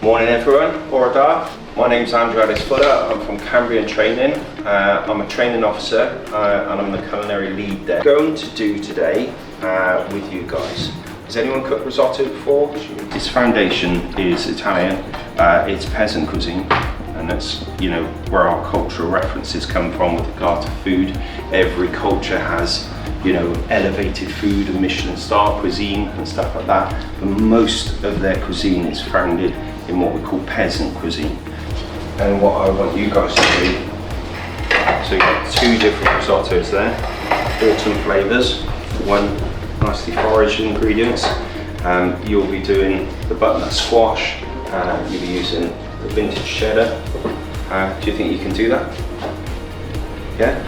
Morning everyone, Bore da. My name's Andrew Fuller. I'm from Cambrian Training. I'm a training officer and I'm the culinary lead there. Going to do today with you guys. Has anyone cooked risotto before? Its foundation is Italian. It's peasant cuisine, and that's, you know, where our cultural references come from with regard to food. Every culture has, you know, elevated food and Michelin star cuisine and stuff like that. But most of their cuisine is founded in what we call peasant cuisine. And what I want you guys to do, so you've got two different risottos there, autumn flavours, one nicely foraged ingredients. You'll be doing the butternut squash, you'll be using the vintage cheddar. Do you think you can do that? Yeah?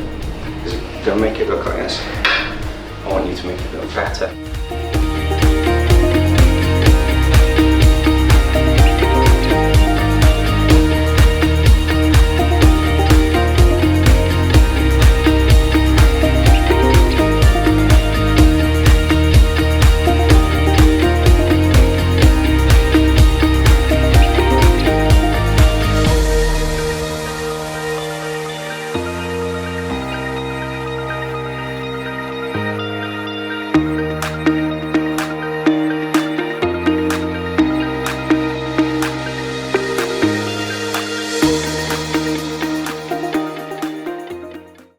Is it going to make it look like this? I want you to make it look better.